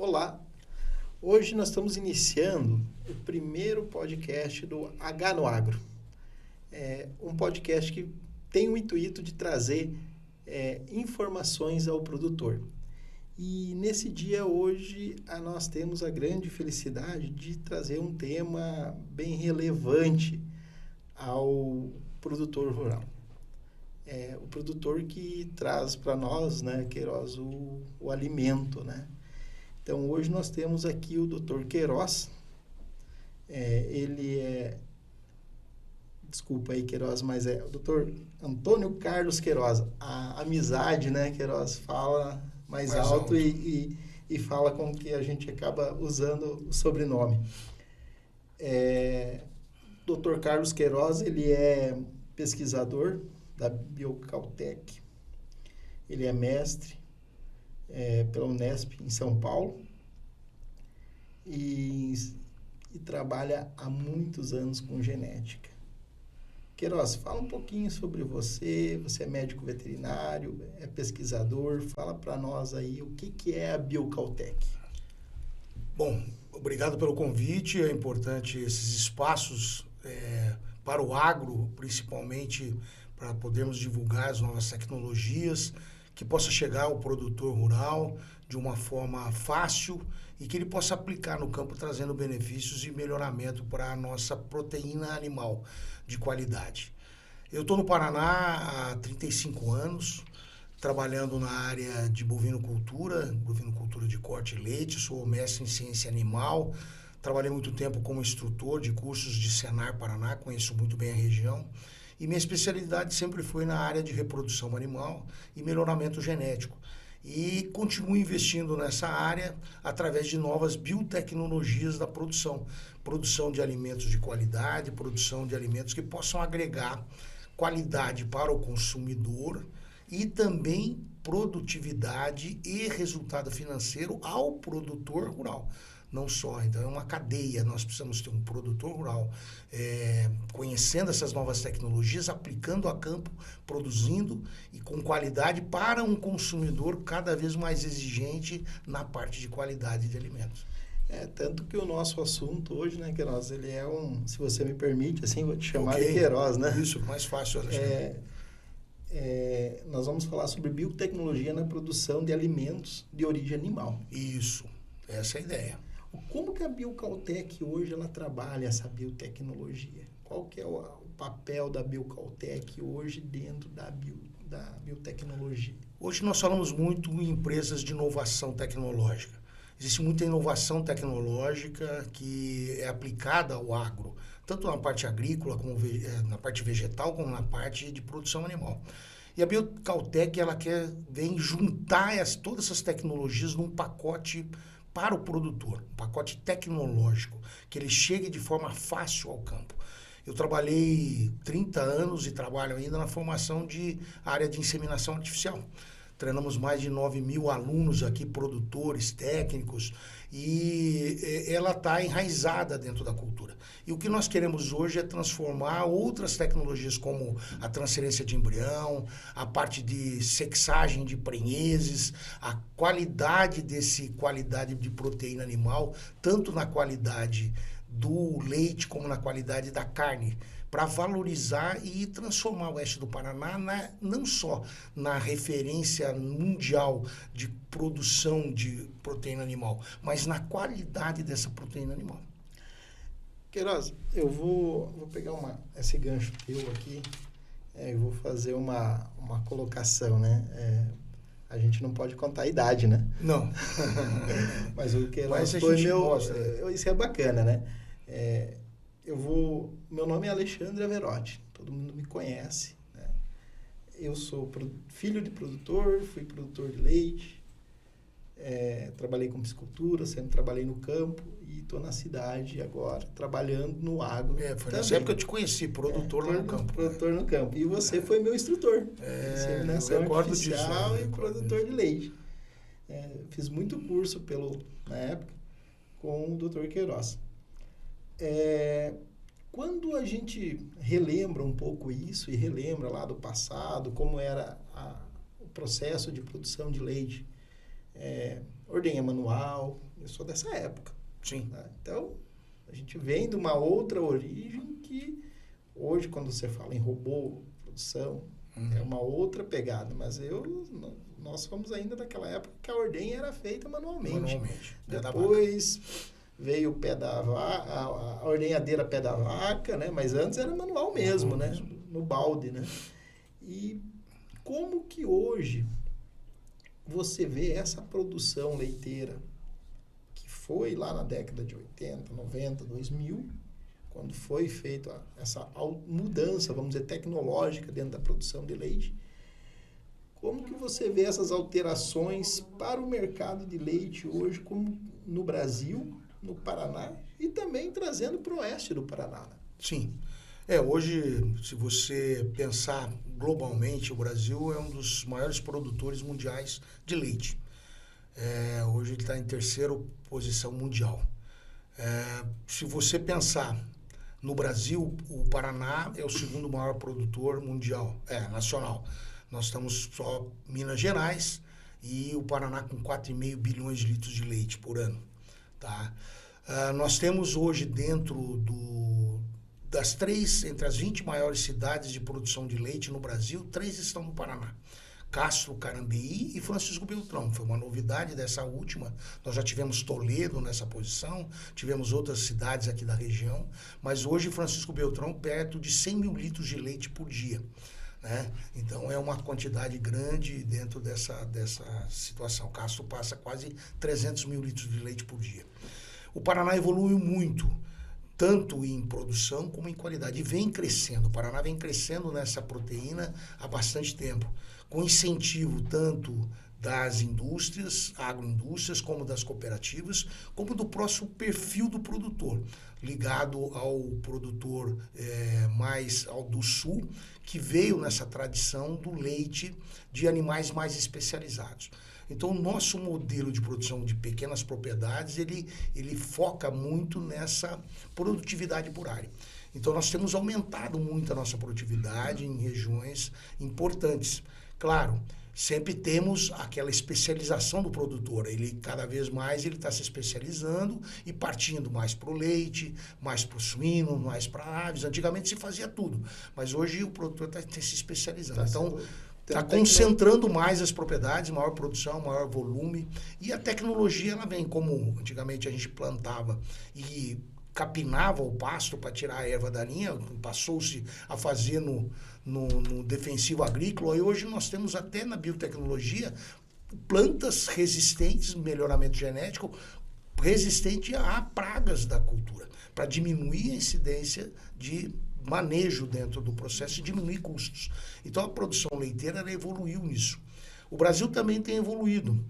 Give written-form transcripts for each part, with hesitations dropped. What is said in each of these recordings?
Olá, hoje nós estamos iniciando o primeiro podcast do H no Agro. Um podcast que tem o intuito de trazer informações ao produtor. E nesse dia hoje nós temos a grande felicidade de trazer um tema bem relevante ao produtor rural. O produtor que traz para nós, né, Queiroz, o alimento, né? Então, hoje nós temos aqui o Dr. Queiroz. Ele é... Desculpa aí, Queiroz, mas é o Dr. Antônio Carlos Queiroz. A amizade, né, Queiroz, fala mais alto. E fala com que a gente acaba usando o sobrenome. Dr. Carlos Queiroz, ele é pesquisador da Biocaltech. Ele é mestre pela Unesp em São Paulo e trabalha há muitos anos com genética. Queiroz, fala um pouquinho sobre você. Você é médico veterinário, é pesquisador. Fala para nós aí o que é a Biocaltech. Bom, obrigado pelo convite. É importante esses espaços para o agro, principalmente para podermos divulgar as novas tecnologias, que possa chegar ao produtor rural de uma forma fácil e que ele possa aplicar no campo, trazendo benefícios e melhoramento para a nossa proteína animal de qualidade. Eu estou no Paraná há 35 anos, trabalhando na área de bovinocultura de corte e leite. Sou mestre em ciência animal, trabalhei muito tempo como instrutor de cursos de Senar Paraná, conheço muito bem a região. E minha especialidade sempre foi na área de reprodução animal e melhoramento genético. E continuo investindo nessa área através de novas biotecnologias da produção. Produção de alimentos de qualidade, produção de alimentos que possam agregar qualidade para o consumidor e também produtividade e resultado financeiro ao produtor rural. Não só, então é uma cadeia, nós precisamos ter um produtor rural conhecendo essas novas tecnologias, aplicando a campo, produzindo e com qualidade para um consumidor cada vez mais exigente na parte de qualidade de alimentos. Tanto que o nosso assunto hoje, né, Queiroz, ele é se você me permite, assim, vou te chamar de Queiroz, né? Isso, mais fácil, Alexandre. Nós vamos falar sobre biotecnologia na produção de alimentos de origem animal. Isso, essa é a ideia. Como que a Biocaltech hoje ela trabalha essa biotecnologia? Qual que é o papel da Biocaltech hoje dentro da biotecnologia? Hoje nós falamos muito em empresas de inovação tecnológica. Existe muita inovação tecnológica que é aplicada ao agro, tanto na parte agrícola, como na parte vegetal, como na parte de produção animal. E a Biocaltech vem juntar todas essas tecnologias num pacote para o produtor, um pacote tecnológico, que ele chegue de forma fácil ao campo. Eu trabalhei 30 anos e trabalho ainda na formação de área de inseminação artificial. Treinamos mais de 9.000 alunos aqui, produtores, técnicos, e ela está enraizada dentro da cultura. E o que nós queremos hoje é transformar outras tecnologias, como a transferência de embrião, a parte de sexagem de prenheses, a qualidade de proteína animal, tanto na qualidade do leite como na qualidade da carne, para valorizar e transformar o oeste do Paraná não só na referência mundial de produção de proteína animal, mas na qualidade dessa proteína animal. Queiroz, eu vou pegar esse gancho teu aqui, e vou fazer uma colocação, né? A gente não pode contar a idade, né? Não. Mas o Queiroz foi isso é bacana, né? Meu nome é Alexandre Averotti, todo mundo me conhece, né? Eu sou filho de produtor, fui produtor de leite, trabalhei com piscicultura, sempre trabalhei no campo e estou na cidade agora, trabalhando no agro. Foi nessa época que eu te conheci, produtor lá no campo. Produtor no campo. E você foi meu instrutor. Inseminação artificial e produtor de leite. Fiz muito curso na época com o Dr. Queiroz. Quando a gente relembra um pouco isso e relembra lá do passado, como era o processo de produção de leite, ordenha manual. Eu sou dessa época. Sim. Né? Então, a gente vem de uma outra origem que hoje, quando você fala em robô, produção, é uma outra pegada. Mas nós somos ainda daquela época que a ordenha era feita manualmente. Depois veio o pé da vaca, a ordenhadeira pé da vaca, né? Mas antes era manual mesmo, né? No balde, né? E como que hoje você vê essa produção leiteira que foi lá na década de 80, 90, 2000, quando foi feita essa mudança, vamos dizer, tecnológica dentro da produção de leite, como que você vê essas alterações para o mercado de leite hoje, como no Brasil, no Paraná, e também trazendo para o oeste do Paraná? Né? Sim. Hoje, se você pensar globalmente, o Brasil é um dos maiores produtores mundiais de leite. Hoje ele está em terceira posição mundial. Se você pensar no Brasil, o Paraná é o segundo maior produtor mundial, nacional. Nós estamos só Minas Gerais e o Paraná com 4,5 bilhões de litros de leite por ano. Tá? Nós temos hoje dentro entre as 20 maiores cidades de produção de leite no Brasil, 3 estão no Paraná. Castro, Carambeí e Francisco Beltrão. Foi uma novidade dessa última. Nós já tivemos Toledo nessa posição, tivemos outras cidades aqui da região, mas hoje Francisco Beltrão perto de 100 mil litros de leite por dia. Né? Então é uma quantidade grande dentro dessa situação. Castro passa quase 300 mil litros de leite por dia. O Paraná evoluiu muito, tanto em produção como em qualidade, e vem crescendo. O Paraná vem crescendo nessa proteína há bastante tempo, com incentivo tanto das indústrias, agroindústrias, como das cooperativas, como do próximo perfil do produtor, ligado ao produtor mais ao do sul, que veio nessa tradição do leite de animais mais especializados. Então, o nosso modelo de produção de pequenas propriedades, ele foca muito nessa produtividade por área. Então, nós temos aumentado muito a nossa produtividade em regiões importantes. Claro, sempre temos aquela especialização do produtor. Ele, cada vez mais, ele está se especializando e partindo mais para o leite, mais para o suíno, mais para aves. Antigamente se fazia tudo, mas hoje o produtor está se especializando. Então, está concentrando mais as propriedades, maior produção, maior volume. E a tecnologia, ela vem, como antigamente a gente plantava e capinava o pasto para tirar a erva daninha, passou-se a fazer no defensivo agrícola, e hoje nós temos até na biotecnologia plantas resistentes, melhoramento genético, resistente a pragas da cultura, para diminuir a incidência de manejo dentro do processo e diminuir custos. Então a produção leiteira ela evoluiu nisso. O Brasil também tem evoluído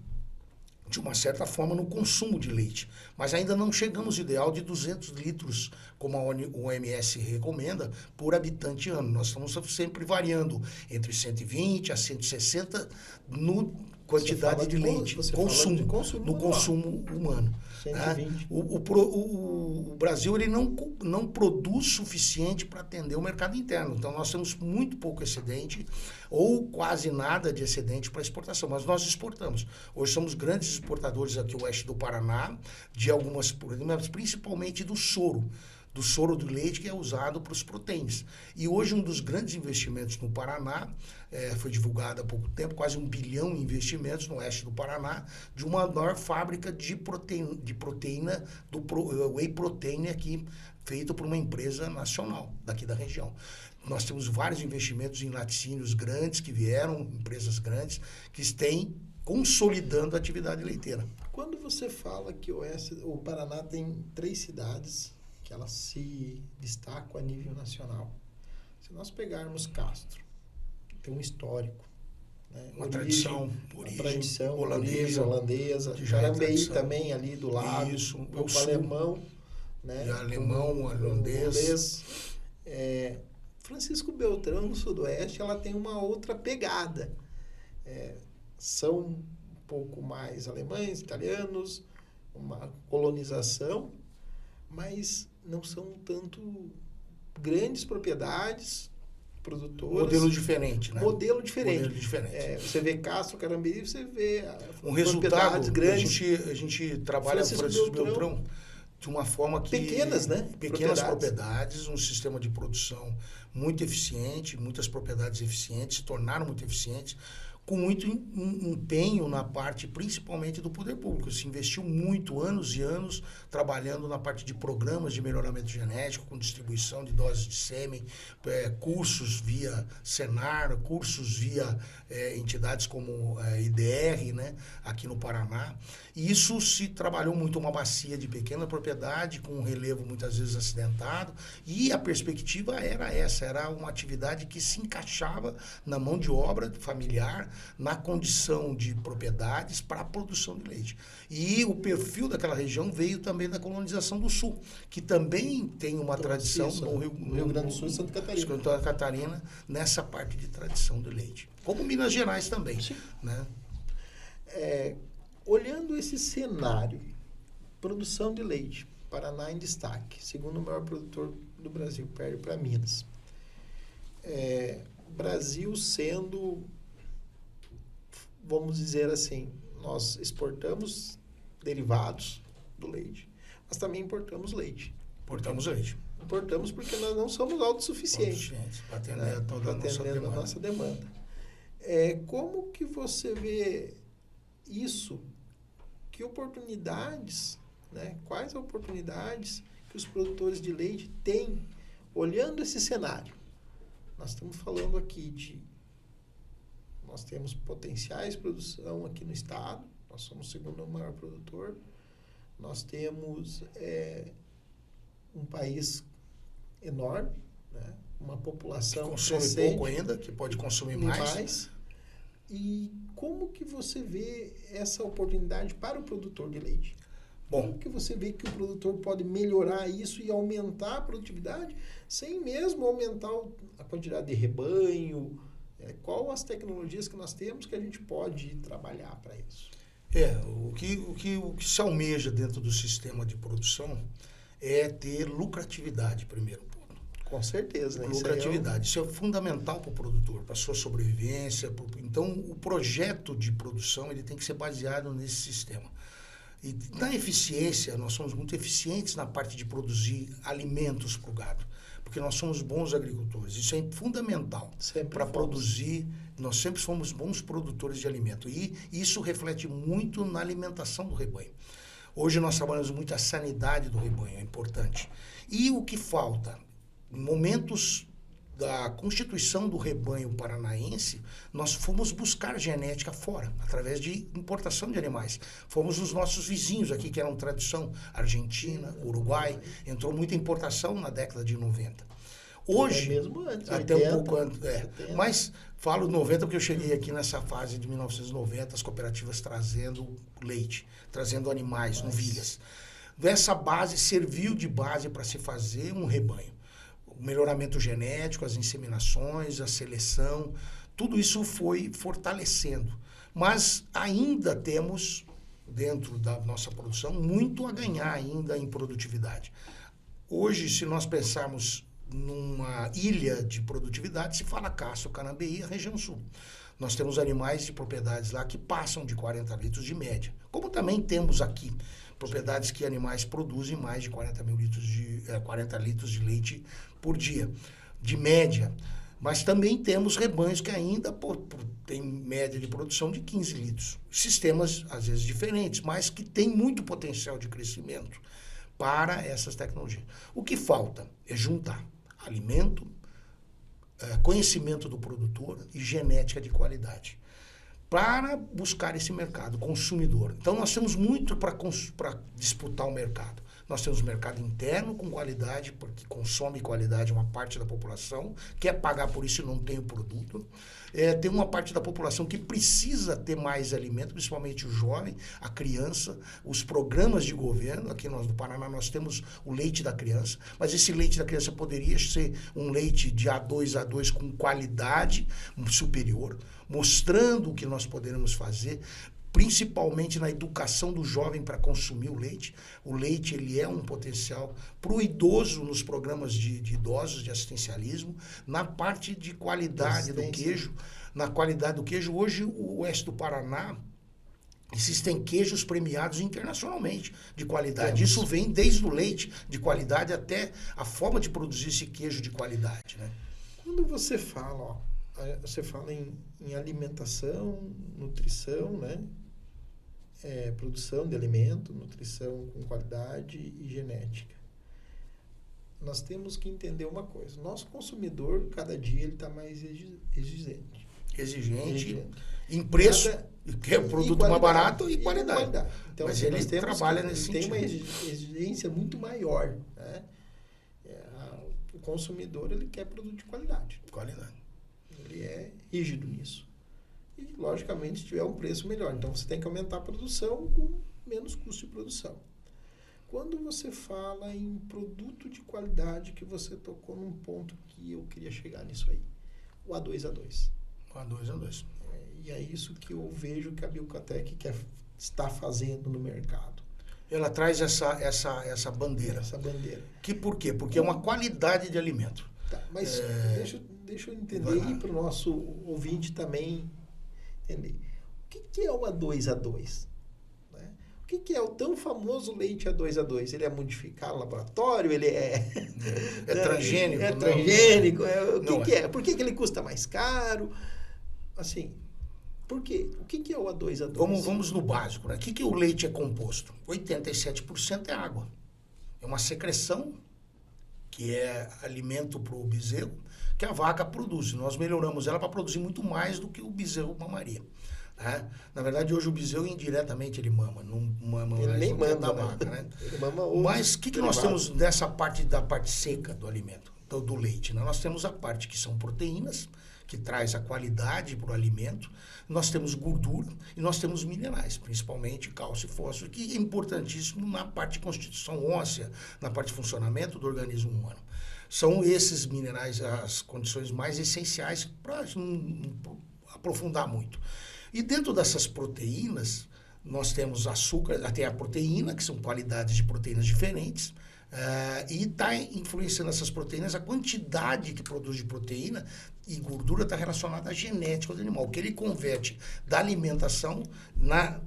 de uma certa forma no consumo de leite, mas ainda não chegamos ao ideal de 200 litros, como a OMS recomenda, por habitante ano. Nós estamos sempre variando entre 120 a 160 no quantidade de leite, no consumo humano. 120. O Brasil ele não produz suficiente para atender o mercado interno. Então, nós temos muito pouco excedente ou quase nada de excedente para exportação. Mas nós exportamos. Hoje somos grandes exportadores aqui no oeste do Paraná, de algumas proteínas, principalmente do soro do leite que é usado para os proteínas. E hoje um dos grandes investimentos no Paraná, foi divulgado há pouco tempo, quase 1 bilhão em investimentos no oeste do Paraná, de uma maior fábrica de proteína, do whey protein aqui, feito por uma empresa nacional daqui da região. Nós temos vários investimentos em laticínios grandes que vieram, empresas grandes, que estão consolidando a atividade leiteira. Quando você fala que o Paraná tem 3 cidades que elas se destacam a nível nacional. Se nós pegarmos Castro, tem um histórico, né? Uma tradição holandesa, Carambeí também ali do lado, o alemão, né? Alemão, holandês. Francisco Beltrão, no sudoeste, ela tem uma outra pegada. São um pouco mais alemães, italianos, uma colonização, mas não são tanto grandes propriedades, produtoras. Modelo diferente, né? Modelo diferente. Modelo diferente. Você vê Castro, Carambeí, você vê um resultado grandes. A gente trabalha Francisco Beltrão de uma forma que... Pequenas, né? Pequenas propriedades, um sistema de produção muito eficiente, muitas propriedades eficientes, se tornaram muito eficientes, com muito empenho na parte, principalmente do poder público. Se investiu muito, anos e anos, trabalhando na parte de programas de melhoramento genético, com distribuição de doses de sêmen, cursos via Senar, cursos via entidades como IDR, né, aqui no Paraná. E isso se trabalhou muito uma bacia de pequena propriedade, com um relevo muitas vezes acidentado, e a perspectiva era essa, era uma atividade que se encaixava na mão de obra familiar, na condição de propriedades para a produção de leite. E o perfil daquela região veio também da colonização do Sul, que também tem uma tradição no Rio Grande do Sul e Santa Catarina. Santa Catarina, nessa parte de tradição do leite. Como Minas Gerais também. Sim. Né? Olhando esse cenário, produção de leite, Paraná em destaque, segundo o maior produtor do Brasil, perde para Minas. Brasil sendo, vamos dizer assim, nós exportamos derivados do leite, mas também importamos leite. Importamos porque nós não somos autossuficientes. Para atender toda a nossa demanda. Como que você vê isso? Que oportunidades, né? Quais oportunidades que os produtores de leite têm olhando esse cenário? Nós estamos falando aqui nós temos potenciais de produção aqui no estado, nós somos o segundo maior produtor, nós temos um país enorme, né? Uma população que consome pouco ainda, que pode consumir mais. E como que você vê essa oportunidade para o produtor de leite? Como que você vê que o produtor pode melhorar isso e aumentar a produtividade sem mesmo aumentar a quantidade de rebanho? Qual as tecnologias que nós temos que a gente pode trabalhar para isso? O que se almeja dentro do sistema de produção é ter lucratividade, primeiro ponto. Com certeza, né? Lucratividade. Isso é fundamental para o produtor, para a sua sobrevivência. Então, o projeto de produção ele tem que ser baseado nesse sistema. E na eficiência, nós somos muito eficientes na parte de produzir alimentos para o gado, porque nós somos bons agricultores. Isso é fundamental para produzir. Nós sempre fomos bons produtores de alimento. E isso reflete muito na alimentação do rebanho. Hoje nós trabalhamos muito a sanidade do rebanho, é importante. E o que falta? Em momentos da constituição do rebanho paranaense, nós fomos buscar genética fora, através de importação de animais. Fomos os nossos vizinhos aqui, que eram tradição, Argentina, Uruguai, entrou muita importação na década de 90. Hoje, mesmo antes, até 80, um pouco antes, mas falo 90 porque eu cheguei aqui nessa fase de 1990, as cooperativas trazendo leite, trazendo animais, novilhas. Essa base serviu de base para se fazer um rebanho. O melhoramento genético, as inseminações, a seleção, tudo isso foi fortalecendo. Mas ainda temos, dentro da nossa produção, muito a ganhar ainda em produtividade. Hoje, se nós pensarmos numa ilha de produtividade, se fala Castro, Carambeí, a região sul. Nós temos animais de propriedades lá que passam de 40 litros de média, como também temos aqui propriedades que animais produzem mais de 40 litros de leite por dia, de média. Mas também temos rebanhos que ainda têm média de produção de 15 litros. Sistemas, às vezes, diferentes, mas que têm muito potencial de crescimento para essas tecnologias. O que falta é juntar alimento, conhecimento do produtor e genética de qualidade para buscar esse mercado consumidor. Então, nós temos muito para disputar o mercado. Nós temos o mercado interno com qualidade, porque consome qualidade uma parte da população, quer pagar por isso e não tem o produto. Tem uma parte da população que precisa ter mais alimento, principalmente o jovem, a criança, os programas de governo. Aqui no Paraná nós temos o leite da criança, mas esse leite da criança poderia ser um leite de A2 com qualidade superior, mostrando o que nós poderemos fazer, principalmente na educação do jovem para consumir o leite. O leite ele é um potencial para o idoso nos programas de idosos, de assistencialismo, na parte de qualidade do queijo. Na qualidade do queijo, hoje o oeste do Paraná, existem queijos premiados internacionalmente de qualidade. Isso vem desde o leite de qualidade até a forma de produzir esse queijo de qualidade, né? Quando você fala, você fala em alimentação, nutrição, né? Produção de alimento, nutrição com qualidade e genética. Nós temos que entender uma coisa. Nosso consumidor, cada dia, ele está mais exigente. Exigente em preço, que é o produto mais barato e qualidade. Então, mas assim, ele trabalha nesse sentido. Tem uma exigência muito maior, né? O consumidor, ele quer produto de qualidade. Ele é rígido nisso. E, logicamente, se tiver um preço melhor. Então, você tem que aumentar a produção com menos custo de produção. Quando você fala em produto de qualidade, que você tocou num ponto que eu queria chegar nisso aí. O A2A2. A2A2. E é isso que eu vejo que a Bilcatec está fazendo no mercado. Ela traz essa bandeira. Essa bandeira. Que por quê? Porque é uma qualidade de alimento. Tá, mas deixa eu entender e para o nosso ouvinte também entender. O que é o A2A2? Né? O que é o tão famoso leite A2A2? Ele é modificado no laboratório? Ele é transgênico? É transgênico? O que é? Por que ele custa mais caro? Assim, por quê? O que é o A2A2? Vamos no básico, né? O que o leite é composto? 87% é água. É uma secreção, que é alimento para o bezerro, que a vaca produz. Nós melhoramos ela para produzir muito mais do que o bezerro mamaria. Né? Na verdade, hoje o bezerro indiretamente ele mama. Não mama ele nem mama da vaca. Né? Ele mama Mas o que nós temos nessa parte da parte seca do alimento, do leite? Né? Nós temos a parte que são proteínas, que traz a qualidade para o alimento. Nós temos gordura e nós temos minerais, principalmente cálcio e fósforo, que é importantíssimo na parte de constituição óssea, na parte de funcionamento do organismo humano. São esses minerais as condições mais essenciais para não aprofundar muito. E dentro dessas proteínas, nós temos açúcar, até a proteína, que são qualidades de proteínas diferentes, e está influenciando essas proteínas, a quantidade que produz de proteína e gordura está relacionada à genética do animal, que ele converte da alimentação na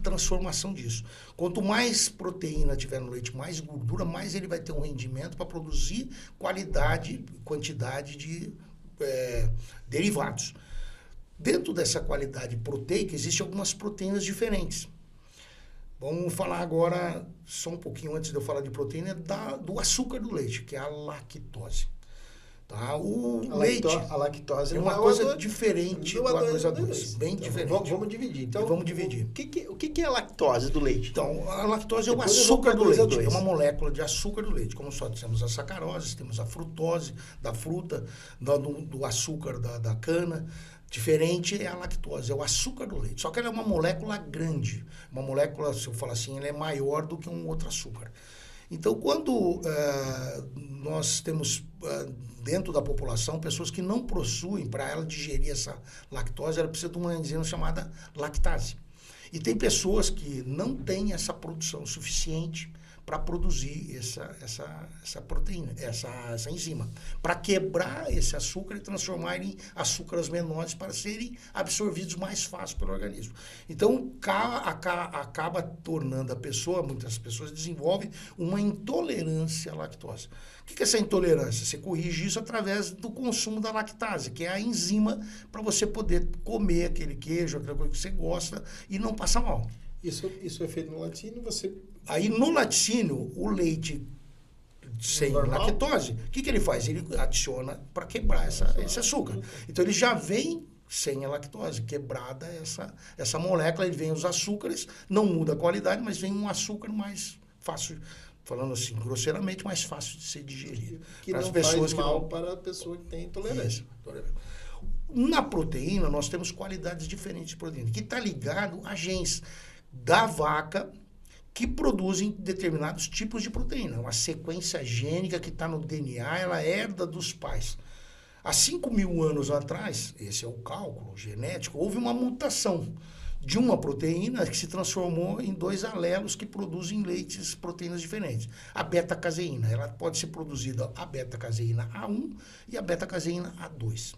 transformação disso. Quanto mais proteína tiver no leite, mais gordura, mais ele vai ter um rendimento para produzir quantidade de derivados. Dentro dessa qualidade proteica, existem algumas proteínas diferentes. Vamos falar agora, só um pouquinho antes de eu falar de proteína, do açúcar do leite, que é a lactose. Tá? A lactose é uma coisa diferente do A2A2. Bem diferente. Vamos dividir. Então, vamos dividir. O que é a lactose do leite? Então, a lactose é o açúcar do leite. É uma molécula de açúcar do leite. Como só temos a sacarose, temos a frutose da fruta, do açúcar da cana. Diferente é a lactose, é o açúcar do leite. Só que ela é uma molécula grande. Uma molécula, se eu falar assim, ela é maior do que um outro açúcar. Então, quando nós temos dentro da população pessoas que não possuem, para ela digerir essa lactose, ela precisa de uma enzima chamada lactase. E tem pessoas que não têm essa produção suficiente para produzir essa proteína, essa enzima, para quebrar esse açúcar e transformar em açúcares menores para serem absorvidos mais fácil pelo organismo. Então, acaba tornando a pessoa, muitas pessoas desenvolvem uma intolerância à lactose. O que é essa intolerância? Você corrige isso através do consumo da lactase, que é a enzima para você poder comer aquele queijo, aquela coisa que você gosta e não passar mal. Isso é feito no laticínio, Aí, no laticínio, o leite sem lactose, o que ele faz? Ele adiciona para quebrar esse açúcar. Então, ele já vem sem a lactose, quebrada essa molécula, ele vem os açúcares, não muda a qualidade, mas vem um açúcar mais fácil, falando assim, grosseiramente, mais fácil de ser digerido. Que não faz mal para a pessoa que tem intolerância. Na proteína, nós temos qualidades diferentes de proteína, que está ligado a genes da vaca que produzem determinados tipos de proteína. Uma sequência gênica que está no DNA, ela herda dos pais. Há 5.000 anos atrás, esse é o cálculo genético, houve uma mutação de uma proteína que se transformou em 2 alelos que produzem leites, proteínas diferentes. A beta-caseína, ela pode ser produzida a beta-caseína A1 e a beta-caseína A2.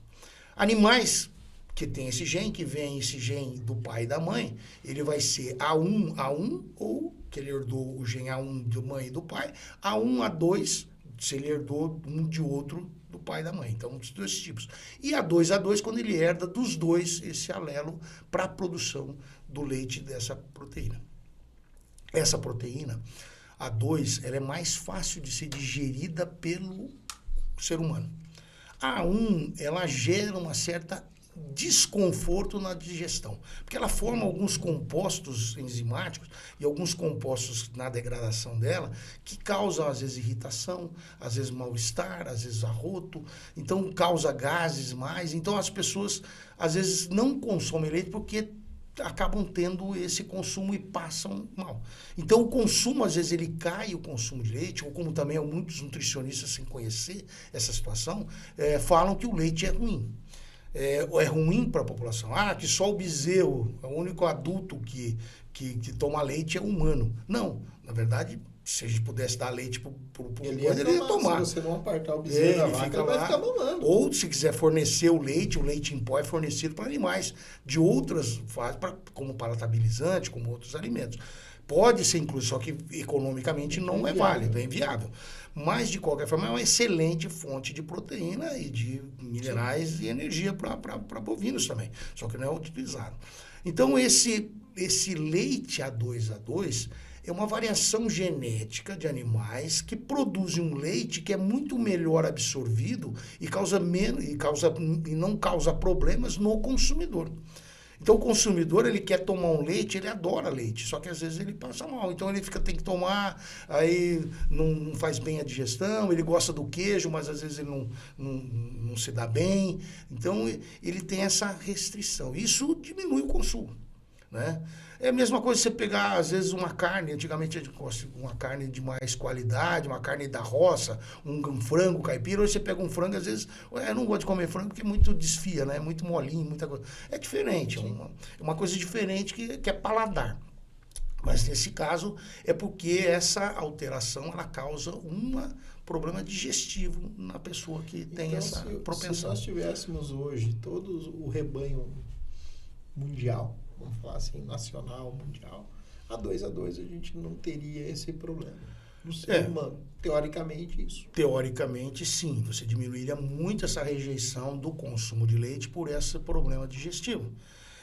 Animais que tem esse gene, que vem esse gene do pai e da mãe, ele vai ser A1 ou que ele herdou o gene A1 da mãe e do pai, A1, A2, se ele herdou um de outro do pai e da mãe. Então, os 2 tipos. E A2 quando ele herda dos 2 esse alelo para a produção do leite dessa proteína. Essa proteína, A2, ela é mais fácil de ser digerida pelo ser humano. A A1, ela gera uma certa desconforto na digestão, porque ela forma alguns compostos enzimáticos e alguns compostos na degradação dela que causam às vezes irritação, às vezes mal-estar, às vezes arroto, então causa gases mais, então as pessoas às vezes não consomem leite porque acabam tendo esse consumo e passam mal. Então o consumo, às vezes ele cai, o consumo de leite, ou como também muitos nutricionistas sem conhecer essa situação, falam que o leite é ruim. É ruim para a população. Que só o bezerro, o único adulto que toma leite é humano. Não, na verdade, se a gente pudesse dar leite para o ele ia tomar. Se você não apartar o bezerro da vaca, ele vai ficar mamando. Ou se quiser fornecer o leite em pó é fornecido para animais de outras fases, como palatabilizante, como outros alimentos. Pode ser incluso, só que economicamente não é válido, é inviável. Mas, de qualquer forma, é uma excelente fonte de proteína e de minerais e energia para bovinos também, só que não é utilizado. Então, esse leite A2 é uma variação genética de animais que produzem um leite que é muito melhor absorvido e não causa problemas no consumidor. Então, o consumidor, ele quer tomar um leite, ele adora leite, só que às vezes ele passa mal. Então, ele tem que tomar, aí não faz bem a digestão, ele gosta do queijo, mas às vezes ele não se dá bem. Então, ele tem essa restrição. Isso diminui o consumo, né? É a mesma coisa você pegar, às vezes, uma carne, antigamente a gente gosta de uma carne de mais qualidade, uma carne da roça, um frango caipira, hoje você pega um frango, às vezes, eu não gosto de comer frango porque muito desfia, né? Muito molinho, muita coisa. É diferente, é uma coisa diferente que é paladar. Mas nesse caso é porque essa alteração ela causa um problema digestivo na pessoa que tem essa propensão. Se nós tivéssemos hoje todo o rebanho mundial, vamos falar assim, nacional, mundial, A2 a gente não teria esse problema. No ser humano, teoricamente, isso. Teoricamente, sim. Você diminuiria muito essa rejeição do consumo de leite por esse problema digestivo.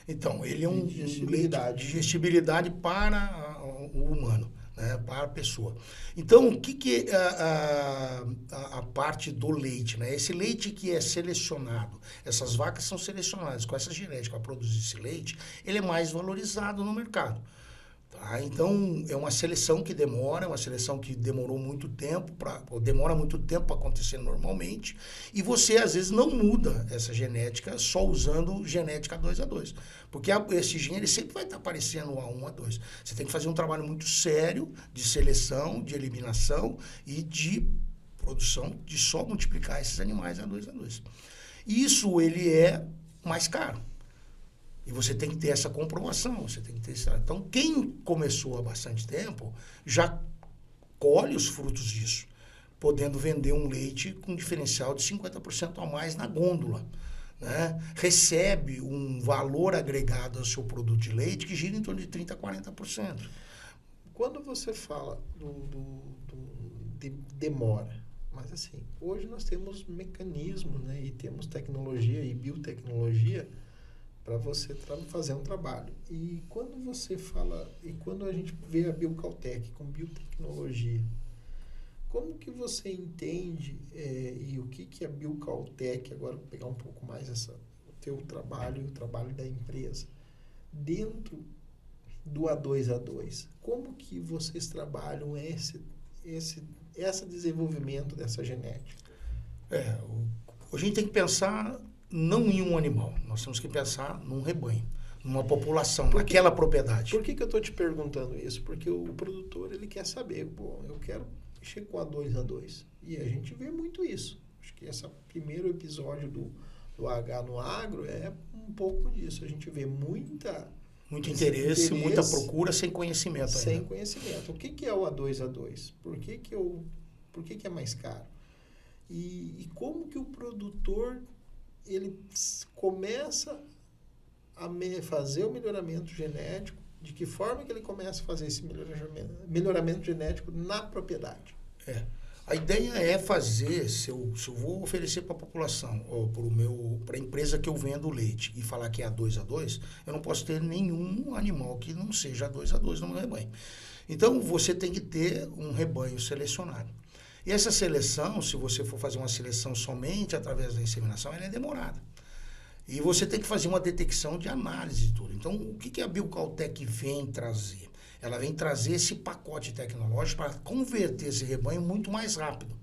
Então, ele é um leite de digestibilidade para o humano, né, para a pessoa. Então, o que é a parte do leite? Né? Esse leite que é selecionado, essas vacas são selecionadas com essa genética para produzir esse leite, ele é mais valorizado no mercado. Tá? Então, é uma seleção que demora, uma seleção que demora muito tempo para acontecer normalmente, e você, às vezes, não muda essa genética só usando genética A2, porque esse gene ele sempre vai estar aparecendo A1, A2. Você tem que fazer um trabalho muito sério de seleção, de eliminação e de produção, de só multiplicar esses animais A2. Isso, ele é mais caro. E você tem que ter essa comprovação, você tem que ter essa... Então, quem começou há bastante tempo já colhe os frutos disso, podendo vender um leite com diferencial de 50% a mais na gôndola, né? Recebe um valor agregado ao seu produto de leite que gira em torno de 30% a 40%. Quando você fala de demora, mas assim, hoje nós temos mecanismos, né? E temos tecnologia e biotecnologia para você fazer um trabalho. E quando você fala, e quando a gente vê a Biocaltech com biotecnologia, como que você entende e o que é a Biocaltech, agora vou pegar um pouco mais o teu trabalho e o trabalho da empresa, dentro do A2, como que vocês trabalham esse desenvolvimento dessa genética? A gente tem que pensar não em um animal, nós temos que pensar num rebanho, numa população, naquela propriedade. Por que eu estou te perguntando isso? Porque o produtor ele quer saber, eu quero mexer com A2, e a gente vê muito isso. Acho que esse primeiro episódio do H no Agro é um pouco disso. A gente vê muita Muito interesse, muita procura, sem conhecimento ainda. Sem conhecimento. O que é o A2A2? Por que é mais caro? E como que o produtor ele começa a fazer o melhoramento genético? De que forma que ele começa a fazer esse melhoramento genético na propriedade? A ideia é fazer, se eu vou oferecer para a população, ou para a empresa que eu vendo leite, e falar que é A2A2, eu não posso ter nenhum animal que não seja A2A2 no meu rebanho. Então, você tem que ter um rebanho selecionado. E essa seleção, se você for fazer uma seleção somente através da inseminação, ela é demorada. E você tem que fazer uma detecção de análise de tudo. Então, o que a Bilcaltec vem trazer? Ela vem trazer esse pacote tecnológico para converter esse rebanho muito mais rápido.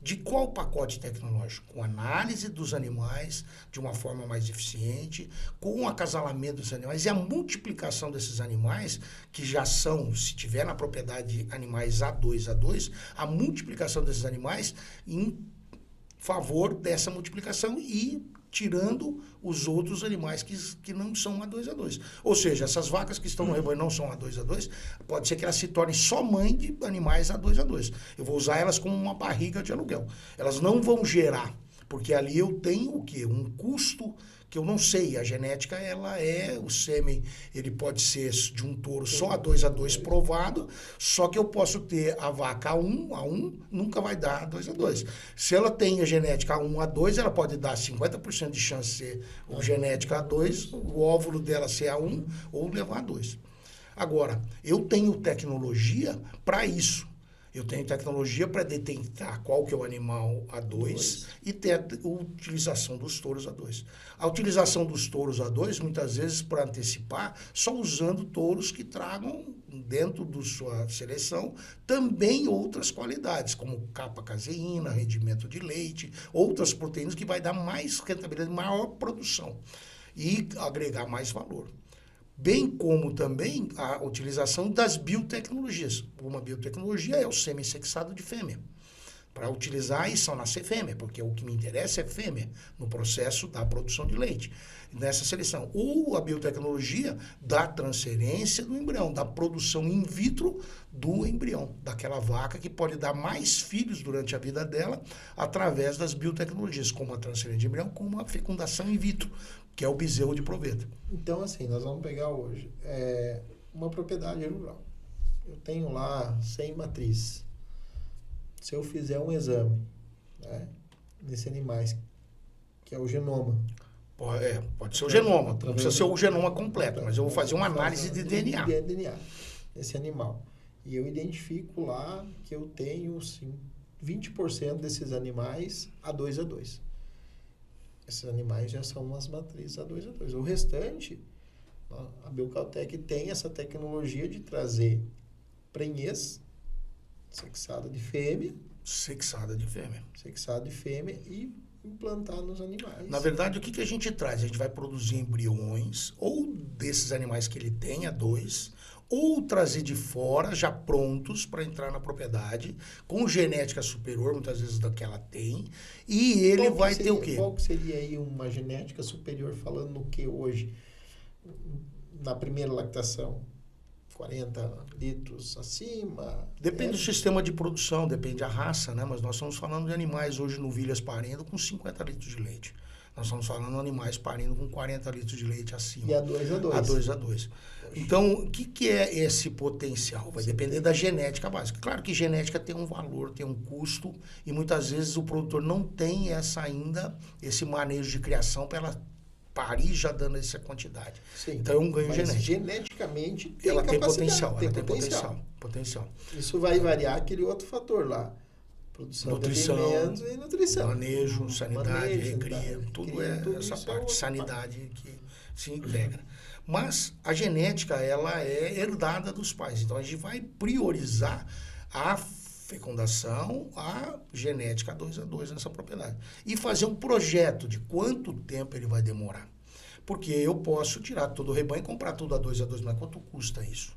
De qual pacote tecnológico? Com análise dos animais de uma forma mais eficiente, com o acasalamento dos animais e a multiplicação desses animais, que já são, se tiver na propriedade animais A2A2, a multiplicação desses animais em favor dessa multiplicação e tirando os outros animais que não são A2A2. Ou seja, essas vacas que estão no rebanho não são A2A2, pode ser que elas se tornem só mãe de animais A2A2. Eu vou usar elas como uma barriga de aluguel. Elas não vão gerar, porque ali eu tenho o quê? Um custo que eu não sei. A genética, ela o sêmen, ele pode ser de um touro só A2A2 provado, só que eu posso ter a vaca A1, nunca vai dar A2A2. Se ela tem a genética A1A2, ela pode dar 50% de chance de ser o genética A2, o óvulo dela ser A1 ou levar A2. Agora, eu tenho tecnologia para isso. Eu tenho tecnologia para detectar qual que é o animal A2 e ter a utilização dos touros A2. A utilização dos touros A2, muitas vezes, para antecipar, só usando touros que tragam, dentro da sua seleção, também outras qualidades, como capa caseína, rendimento de leite, outras proteínas que vai dar mais rentabilidade, maior produção e agregar mais valor. Bem como também a utilização das biotecnologias. Uma biotecnologia é o sêmen sexado de fêmea. Para utilizar e só nascer fêmea, porque o que me interessa é fêmea no processo da produção de leite, nessa seleção. Ou a biotecnologia da transferência do embrião, da produção in vitro do embrião, daquela vaca que pode dar mais filhos durante a vida dela através das biotecnologias, como a transferência de embrião, como a fecundação in vitro, que é o bezerro de proveta. Então, assim, nós vamos pegar hoje uma propriedade rural. Eu tenho lá 100 matrizes. Se eu fizer um exame, né, desses animais, que é o genoma. Pode ser o genoma, não precisa ser o genoma completo, mas eu vou fazer uma análise de DNA. DNA desse animal. E eu identifico lá que eu tenho, sim, 20% desses animais A2A2. Esses animais já são umas matrizes A2A2. O restante, a Bilcaltec tem essa tecnologia de trazer prenhez, sexada de fêmea. Sexada de fêmea E implantar nos animais. Na verdade, o que a gente traz? A gente vai produzir embriões, ou desses animais que ele tem, A2, ou trazer de fora, já prontos para entrar na propriedade, com genética superior, muitas vezes da que ela tem, e ele vai ter o quê? Qual que seria aí uma genética superior, falando no que hoje, na primeira lactação? 40 litros acima? Depende do sistema de produção, depende da raça, né? Mas nós estamos falando de animais hoje novilhas parindo com 50 litros de leite. Nós estamos falando de animais parindo com 40 litros de leite acima. E A2A2. A2A2. Então, o que é esse potencial? Vai depender da genética básica. Claro que genética tem um valor, tem um custo, e muitas vezes o produtor não tem esse manejo de criação para ela parir já dando essa quantidade. Sim, então é um ganho genético. Geneticamente tem ela tem potencial. Potencial. Isso vai variar aquele outro fator lá. Produção de alimentos e nutrição. Manejo, sanidade, recria, tudo essa parte. Sanidade que se integra. Mas a genética, ela é herdada dos pais. Então a gente vai priorizar a fecundação, a genética A2A2 nessa propriedade. E fazer um projeto de quanto tempo ele vai demorar. Porque eu posso tirar todo o rebanho e comprar tudo A2A2, mas quanto custa isso?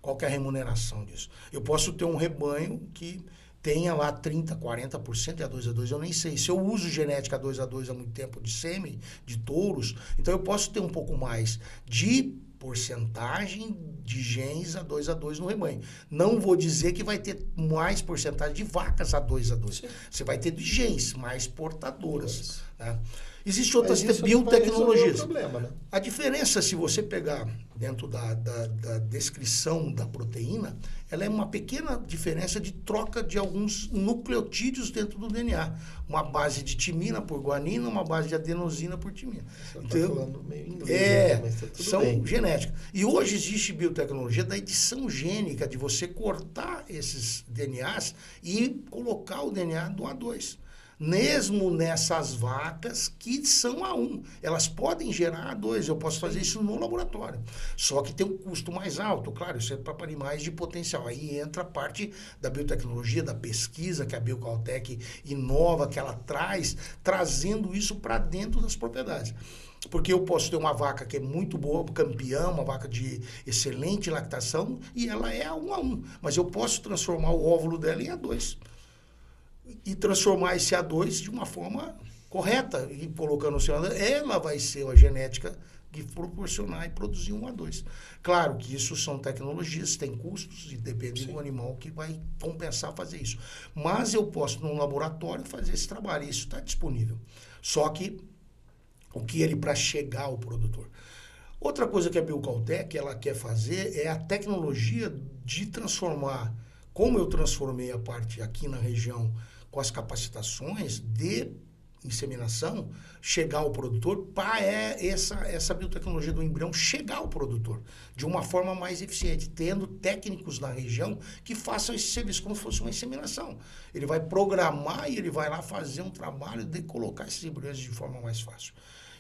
Qual que é a remuneração disso? Eu posso ter um rebanho que tenha lá 30%, 40% de A2A2, eu nem sei. Se eu uso genética A2A2 há muito tempo de sêmen, de touros, então eu posso ter um pouco mais de porcentagem de genes A2A2 no rebanho. Não vou dizer que vai ter mais porcentagem de vacas A2A2. Sim. Você vai ter de genes mais portadoras. Tá? Existem outras Mas isso biotecnologias. não vai resolver o problema, né? A diferença, se você pegar dentro da descrição da proteína, ela é uma pequena diferença de troca de alguns nucleotídeos dentro do DNA. Uma base de timina por guanina, uma base de adenosina por timina. Você Então, tá falando meio inglês, né? Mas tá tudo são bem. genéticas. E hoje existe biotecnologia da edição gênica, de você cortar esses DNAs e colocar o DNA do A2. Mesmo nessas vacas que são A1. Elas podem gerar A2, eu posso fazer isso no laboratório. Só que tem um custo mais alto, claro, isso é para animais de potencial. Aí entra a parte da biotecnologia, da pesquisa que a Biocaltech inova, que ela traz, trazendo isso para dentro das propriedades. Porque eu posso ter uma vaca que é muito boa, campeã, uma vaca de excelente lactação, e ela é A1. Mas eu posso transformar o óvulo dela em A2. E transformar esse A2 de uma forma correta, e colocando o seu, ela vai ser a genética que proporcionar e produzir um A2. Claro que isso são tecnologias, tem custos, e depende do animal que vai compensar fazer isso. Mas eu posso, num laboratório, fazer esse trabalho, e isso está disponível. Só que, o que ele para chegar ao produtor. Outra coisa que a Biocaltech ela quer fazer é a tecnologia de transformar, como eu transformei a parte aqui na região com as capacitações de inseminação, chegar ao produtor, para essa biotecnologia do embrião chegar ao produtor de uma forma mais eficiente, tendo técnicos na região que façam esse serviço como se fosse uma inseminação. Ele vai programar e ele vai lá fazer um trabalho de colocar esses embriões de forma mais fácil.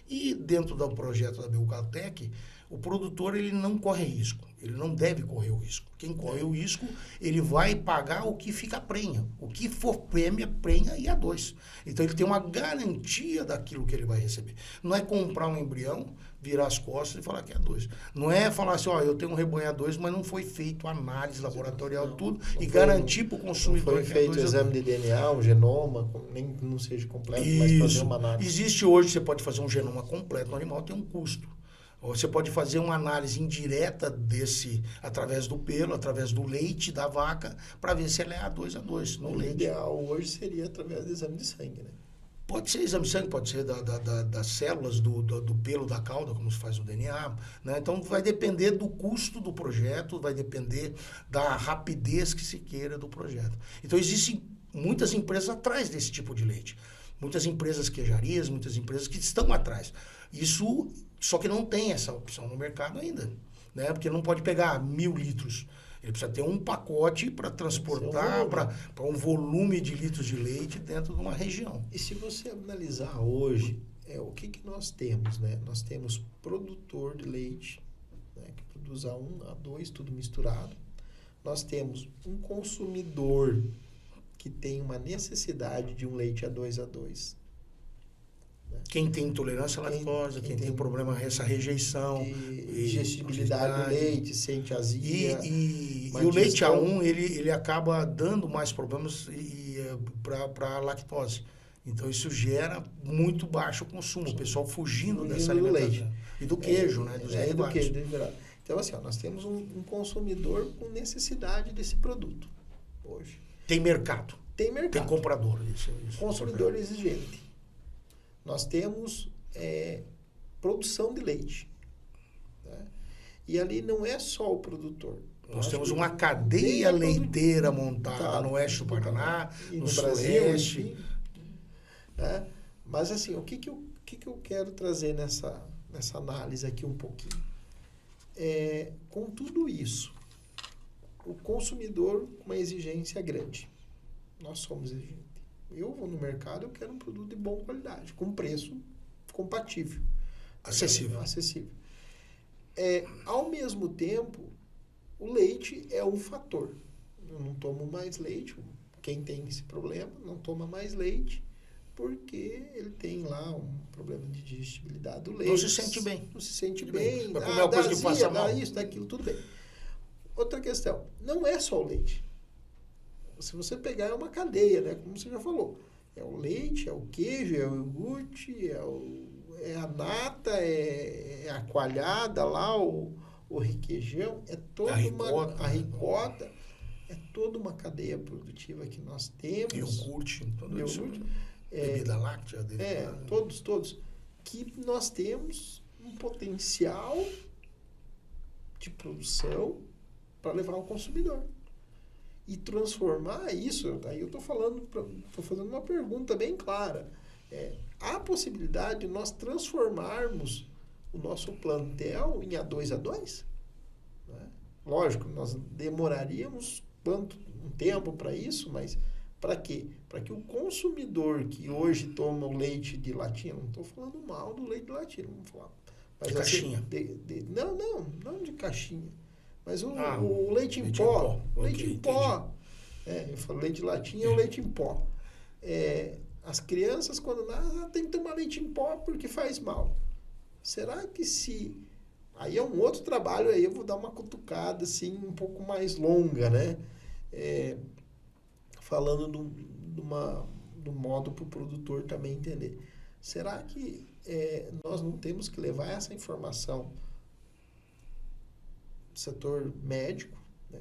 E dentro do projeto da Biocaltech, o produtor ele não corre risco, ele não deve correr o risco. Quem corre o risco, ele vai pagar o que fica prenha. O que for prêmio, prenha e A2. Então ele tem uma garantia daquilo que ele vai receber. Não é comprar um embrião, virar as costas e falar que é A2. Não é falar assim, ó, eu tenho um rebanho A2, mas não foi feito análise laboratorial, tudo, e garantir para o consumidor que foi feito exame de DNA, um genoma, nem não seja completo, mas fazer uma análise. Existe hoje, você pode fazer um genoma completo no animal, tem um custo. Você pode fazer uma análise indireta através do pelo, através do leite da vaca, para ver se ela é A2 no leite. O ideal hoje seria através do exame de sangue, né? Pode ser exame de sangue, pode ser das células do pelo da cauda, como se faz o DNA. Né? Então, vai depender do custo do projeto, vai depender da rapidez que se queira do projeto. Então, existem muitas empresas atrás desse tipo de leite. Muitas empresas queijarias, muitas empresas que estão atrás. Isso, só que não tem essa opção no mercado ainda, né? Porque não pode pegar 1.000 litros. Ele precisa ter um pacote para transportar para um volume de litros de leite dentro de uma região. E se você analisar hoje, o que nós temos, né? Nós temos produtor de leite, né? Que produz A1, A2, tudo misturado. Nós temos um consumidor que tem uma necessidade de um leite A2. Quem tem intolerância à lactose, quem tem problema, essa rejeição. Digestibilidade do leite, sente azia. E o leite A1, ele acaba dando mais problemas para a lactose. Então, isso gera muito baixo consumo. O pessoal fugindo dessa alimentação. Leite. E do queijo, né? Dos derivados. Do queijo. Então, assim, nós temos um consumidor com necessidade desse produto hoje. Tem mercado. Tem comprador. Isso consumidor exigente. Nós temos produção de leite. Né? E ali não é só o produtor. Nós temos uma cadeia leiteira montada no oeste do Paraná, no Brasil. Né? Mas assim, o que eu quero trazer nessa análise aqui um pouquinho? Com tudo isso, o consumidor com uma exigência grande. Nós somos exigentes. Eu vou no mercado, eu quero um produto de boa qualidade, com preço compatível. Acessível. Ao mesmo tempo, o leite é um fator. Eu não tomo mais leite. Quem tem esse problema não toma mais leite porque ele tem lá um problema de digestibilidade do leite. Não se sente bem. Não se sente bem. Vai comer uma coisa que passa mal. Dá isso, dá aquilo, tudo bem. Outra questão, não é só o leite. Se você pegar, é uma cadeia, né? Como você já falou. É o leite, é o queijo, é o iogurte, é a nata, é a coalhada lá, o o requeijão, é toda a ricota, é toda uma cadeia produtiva que nós temos. Iogurte, tudo isso. Bebida láctea. Todos. Que nós temos um potencial de produção para levar ao consumidor. E transformar isso, aí eu estou fazendo uma pergunta bem clara. Há possibilidade de nós transformarmos o nosso plantel em A2A2? Né? Lógico, nós demoraríamos um tempo para isso, mas para quê? Para que o consumidor que hoje toma o leite de latinha, não estou falando mal do leite de latinha, vamos falar. Mas de caixinha? Não de caixinha. Mas o leite em pó. Leite em pó. Eu falo leite de latinha é o leite em pó. As crianças, quando nascem, tem que tomar leite em pó porque faz mal. Será que se... Aí é um outro trabalho, aí eu vou dar uma cutucada assim, um pouco mais longa, né? Falando do modo para o produtor também entender. Será que nós não temos que levar essa informação do setor médico, né?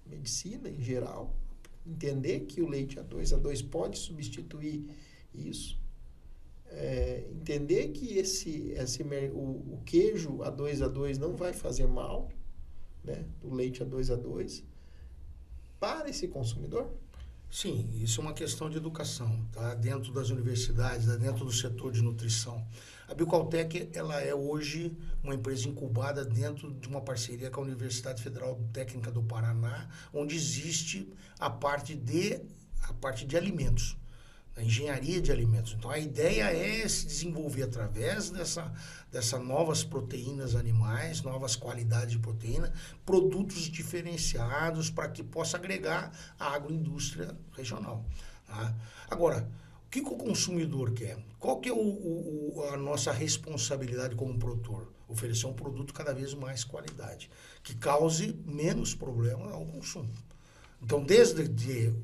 Medicina em geral, entender que o leite A2A2 pode substituir isso, entender que o queijo A2A2 não vai fazer mal, né? O leite A2A2 para esse consumidor? Sim, isso é uma questão de educação, tá? Dentro das universidades, dentro do setor de nutrição. A Biocaltech, ela é hoje uma empresa incubada dentro de uma parceria com a Universidade Federal Técnica do Paraná, onde existe a parte de alimentos, a engenharia de alimentos. Então, a ideia é se desenvolver através dessas novas proteínas animais, novas qualidades de proteína, produtos diferenciados para que possa agregar a agroindústria regional. Tá? Agora, o que o consumidor quer? Qual que é a nossa responsabilidade como produtor? Oferecer um produto cada vez mais qualidade, que cause menos problema ao consumo. Então, desde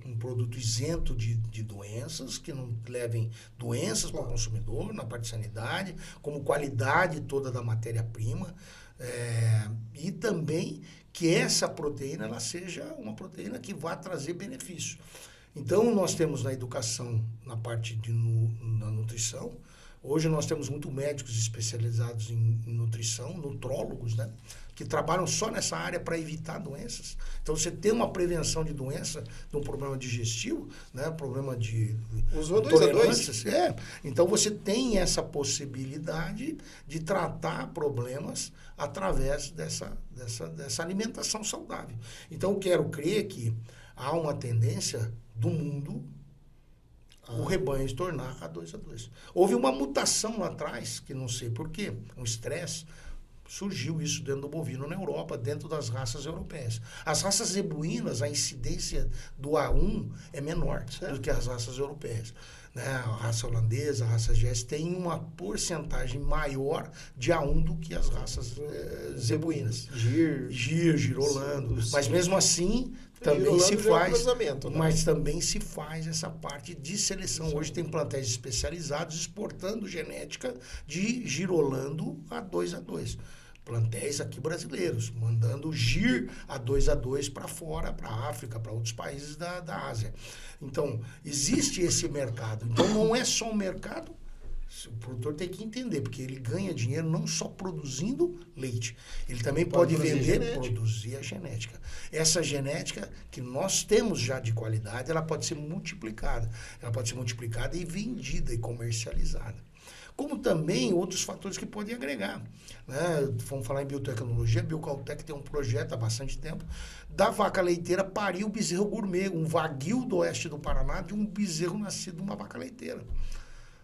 um produto isento de doenças, que não levem doenças para o consumidor, na parte de sanidade, como qualidade toda da matéria-prima, e também que essa proteína ela seja uma proteína que vá trazer benefício. Então, nós temos na educação, na parte da nutrição, hoje nós temos muito médicos especializados em nutrição, nutrólogos, né? Que trabalham só nessa área para evitar doenças. Então, você tem uma prevenção de doença, de um problema digestivo, né? Problema de intolerâncias. Então, você tem essa possibilidade de tratar problemas através dessa alimentação saudável. Então, eu quero crer que há uma tendência do mundo o rebanho se tornar A2A2. Houve uma mutação lá atrás, que não sei por quê, um estresse. Surgiu isso dentro do bovino na Europa, dentro das raças europeias. As raças zebuínas, a incidência do A1 é menor do que as raças europeias. Né? A raça holandesa, a raça GS tem uma porcentagem maior de A1 do que as raças zebuínas. Girolando. Mas mesmo assim, também se faz, mas também se faz essa parte de seleção. Hoje tem plantéis especializados exportando genética de girolando A2A2. Plantéis aqui brasileiros, mandando gir A2A2 para fora, para a África, para outros países da Ásia. Então, existe esse mercado. Então, não é só um mercado. O produtor tem que entender, porque ele ganha dinheiro não só produzindo leite, ele também pode vender, produzir a genética. Essa genética que nós temos já de qualidade, ela pode ser multiplicada. Ela pode ser multiplicada e vendida e comercializada. Como também outros fatores que podem agregar. Né? Vamos falar em biotecnologia, a Biocaltech tem um projeto há bastante tempo, da vaca leiteira parir o bezerro gourmet, um vaguio do oeste do Paraná, de um bezerro nascido de uma vaca leiteira.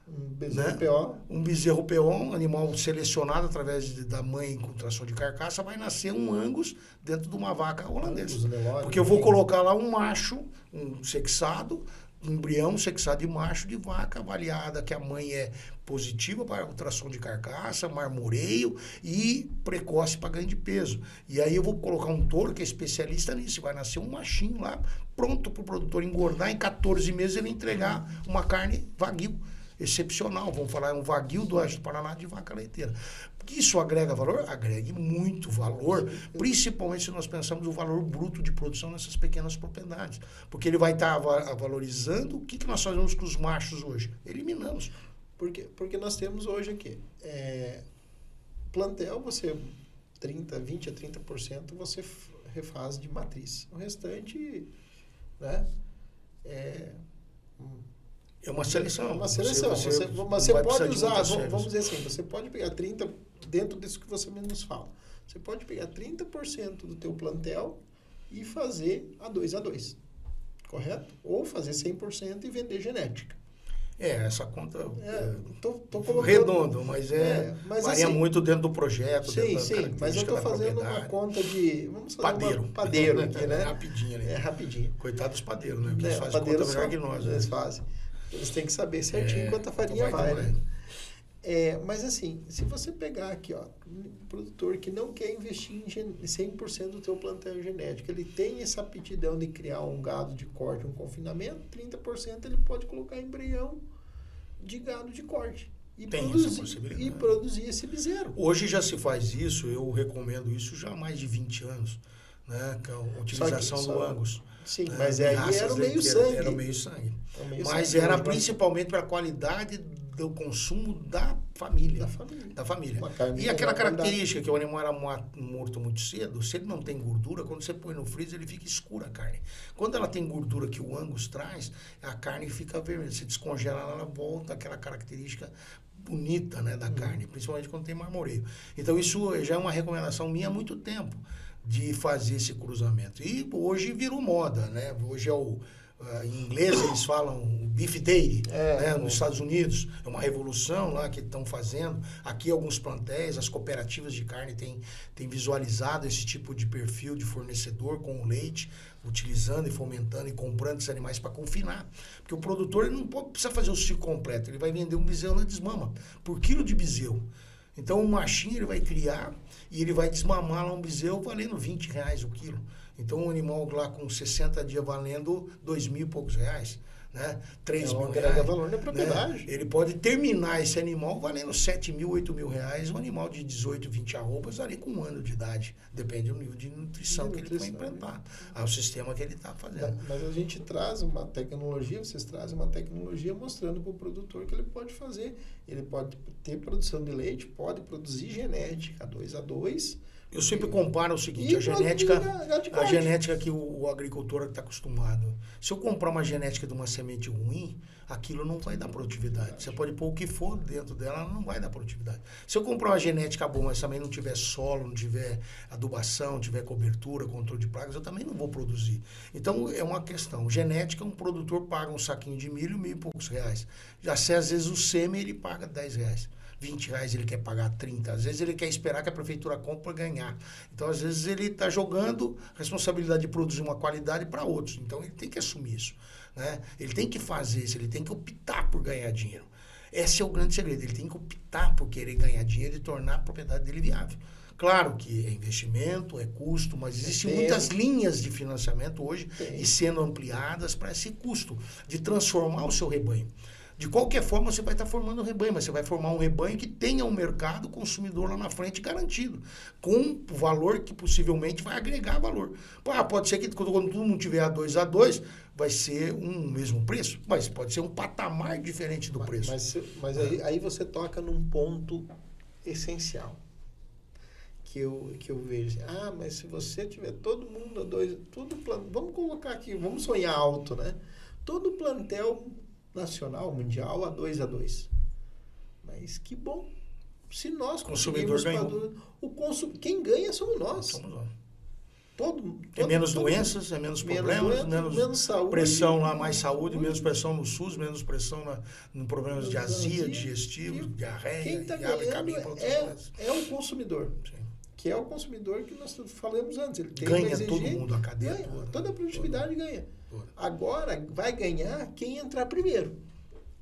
Um bezerro PO. Um bezerro PO, um animal selecionado através da mãe com tração de carcaça, vai nascer um Angus dentro de uma vaca holandesa. Porque eu vou colocar lá um macho, um sexado, um embrião sexado de macho de vaca, avaliada que a mãe é positiva para tração de carcaça, marmoreio e precoce para ganho de peso. E aí eu vou colocar um touro que é especialista nisso, vai nascer um machinho lá, pronto para o produtor engordar, em 14 meses ele entregar uma carne vaguio. Excepcional, vamos falar, é um vaguio do oeste do Paraná de vaca leiteira. Que isso agrega valor? Agrega muito valor, principalmente se nós pensamos o valor bruto de produção nessas pequenas propriedades. Porque ele vai estar valorizando o que nós fazemos com os machos hoje? Eliminamos. Porque nós temos hoje aqui, plantel, você 20 a 30% você refaz de matriz. O restante, né, é uma seleção. É uma seleção. Você pode usar, vamos dizer assim, você pode pegar 30%, dentro disso que você nos fala, você pode pegar 30% do teu plantel e fazer a 2-2, correto? Ou fazer 100% e vender genética. Essa conta tô colocando, redondo, mas varia assim, muito dentro do projeto. Sim, mas eu estou fazendo uma conta de... Vamos fazer padeiro aqui, né? Rapidinho, né? Rapidinho. Coitado dos padeiros, né? Porque eles fazem padeiro conta melhor que nós. Eles fazem. Eles têm que saber certinho quanta farinha vai, né? Mas assim, se você pegar aqui, ó, um produtor que não quer investir em 100% do teu plantel genético, ele tem essa aptidão de criar um gado de corte, um confinamento, 30% ele pode colocar embrião de gado de corte e produzir esse bezerro. Hoje já se faz isso, eu recomendo isso já há mais de 20 anos, né? Que é a utilização do Angus. Sim, mas aí era o meio sangue. Era o meio sangue. Mas era principalmente para a qualidade do consumo da família. Da família. E aquela característica que o animal era morto muito cedo, se ele não tem gordura, quando você põe no freezer, ele fica escura a carne. Quando ela tem gordura que o Angus traz, a carne fica vermelha. Se descongela, ela volta aquela característica bonita, né, da carne, principalmente quando tem marmoreio. Então, isso já é uma recomendação minha há muito tempo, de fazer esse cruzamento. E hoje virou moda, né? Hoje em inglês eles falam beef dairy, né? Nos Estados Unidos é uma revolução lá que estão fazendo. Aqui alguns plantéis, as cooperativas de carne têm visualizado esse tipo de perfil de fornecedor com o leite, utilizando e fomentando e comprando esses animais para confinar. Porque o produtor ele não precisa fazer o ciclo completo, ele vai vender um bezerro na desmama, por quilo de bezerro. Então o machinho ele vai criar e ele vai desmamar lá um bezerro valendo R$20 o quilo. Então um animal lá com 60 dias valendo R$2.000 e poucos, né? R$3.000. Valor na propriedade. Né? Ele pode terminar esse animal valendo R$7.000, R$8.000, um animal de 18, 20 arrobas ali com 1 ano de idade. Depende do nível de nutrição que ele vai implantar, ao sistema que ele está fazendo. Mas a gente traz uma tecnologia, vocês trazem uma tecnologia mostrando para o produtor que ele pode fazer. Ele pode ter produção de leite, pode produzir genética 2-2. Eu sempre comparo o seguinte, a genética que o agricultor está acostumado. Se eu comprar uma genética de uma semente ruim, aquilo não vai dar produtividade. Você pode pôr o que for dentro dela, ela não vai dar produtividade. Se eu comprar uma genética boa, mas também não tiver solo, não tiver adubação, não tiver cobertura, controle de pragas, eu também não vou produzir. Então, é uma questão. Genética, um produtor paga um saquinho de milho, R$1.000 e poucos. Já se às vezes o sêmen, ele paga R$10. R$20 ele quer pagar 30. Às vezes ele quer esperar que a prefeitura compre para ganhar. Então, às vezes ele está jogando a responsabilidade de produzir uma qualidade para outros. Então, ele tem que assumir isso, né? Ele tem que fazer isso, ele tem que optar por ganhar dinheiro. Esse é o grande segredo. Ele tem que optar por querer ganhar dinheiro e tornar a propriedade dele viável. Claro que é investimento, é custo, mas existem muitas linhas de financiamento hoje e sendo ampliadas para esse custo de transformar o seu rebanho. De qualquer forma, você vai estar formando um rebanho, mas você vai formar um rebanho que tenha um mercado consumidor lá na frente garantido, com valor que possivelmente vai agregar valor. Pode ser que quando todo mundo tiver a 2-2, vai ser um mesmo preço, mas pode ser um patamar diferente do preço. Mas aí você toca num ponto essencial, que eu vejo. Mas se você tiver todo mundo a 2, vamos colocar aqui, vamos sonhar alto, né? Todo plantel nacional, mundial, a 2-2. Mas que bom. Se nós consumidor ganhou. Quem ganha somos nós. Somos nós. É menos doenças, é menos problemas, menos saúde, pressão lá, mais saúde, menos pressão no SUS, menos pressão em problemas de azia, digestivo, diarreia, quem tá e abre caminho para outras coisas. É o consumidor. Sim. Que é o consumidor que nós falamos antes. Ele tem ganha todo mundo, a cadeia toda. Toda a produtividade ganha. Agora, vai ganhar quem entrar primeiro.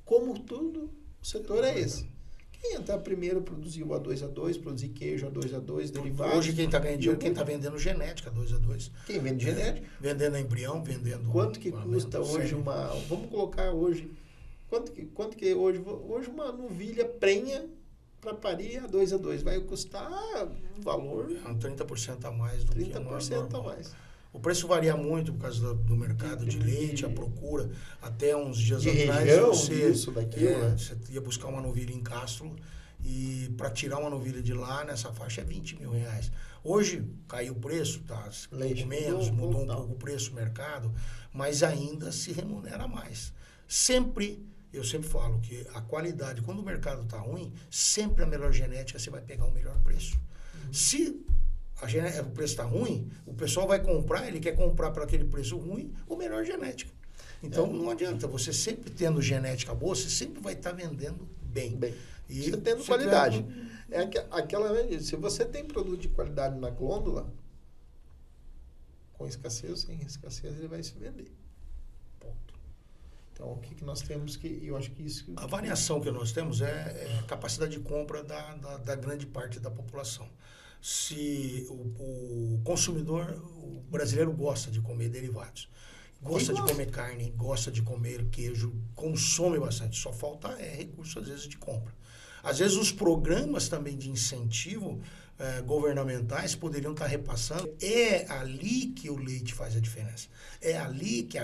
Como tudo, o setor é esse. Quem entrar primeiro produzir o A2-A2, produzir queijo A2-A2, derivados. Hoje quem está ganhando dinheiro, quem está vendendo genética A2-A2. Quem vende genética. Vendendo embrião, vendendo... Quanto que custa hoje Vamos colocar hoje... Quanto que hoje uma novilha prenha para parir A2 vai custar um valor... 30% a mais do que 30% a mais. O preço varia muito por causa do mercado de leite, a procura. Até uns dias de atrás, região, você ia buscar uma novilha em Castro e para tirar uma novilha de lá, nessa faixa, é R$20.000. Hoje caiu o preço, tá? Leite Menos, mudou um pouco o preço do mercado, mas ainda se remunera mais. Eu sempre falo que a qualidade, quando o mercado está ruim, sempre a melhor genética você vai pegar o melhor preço. Se o preço está ruim, o pessoal vai comprar, ele quer comprar para aquele preço ruim, o melhor genética. Então não adianta, você sempre tendo genética boa, você sempre vai estar vendendo bem. E você tendo qualidade. Se você tem produto de qualidade na glândula, com escassez ou sem escassez, ele vai se vender. Ponto. Então, o que nós temos que... Eu acho que isso... A variação que nós temos é a capacidade de compra da grande parte da população. Se o consumidor, o brasileiro gosta de comer derivados, gosta de comer carne, gosta de comer queijo, consome bastante, só falta recurso, às vezes, de compra. Às vezes, os programas também de incentivo governamentais poderiam estar repassando. É ali que o leite faz a diferença. É ali que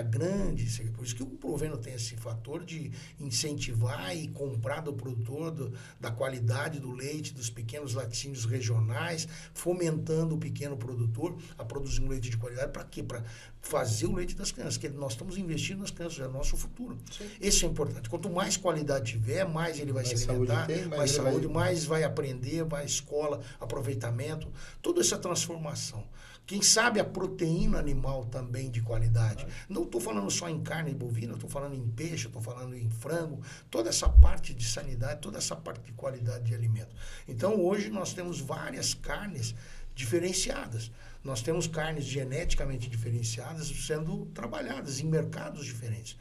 por isso que o governo tem esse fator de incentivar e comprar do produtor, da qualidade do leite, dos pequenos laticínios regionais, fomentando o pequeno produtor a produzir um leite de qualidade. Para quê? Para fazer o leite das crianças, que nós estamos investindo nas crianças, é o nosso futuro. Sim. Isso é importante. Quanto mais qualidade tiver, mais ele vai se alimentar, mais saúde, mais vai aprender, mais escola, aproveitamento, toda essa transformação. Quem sabe a proteína animal também de qualidade. Não estou falando só em carne bovina, estou falando em peixe, estou falando em frango, toda essa parte de sanidade, toda essa parte de qualidade de alimento. Então, hoje nós temos várias carnes diferenciadas. Nós temos carnes geneticamente diferenciadas sendo trabalhadas em mercados diferentes.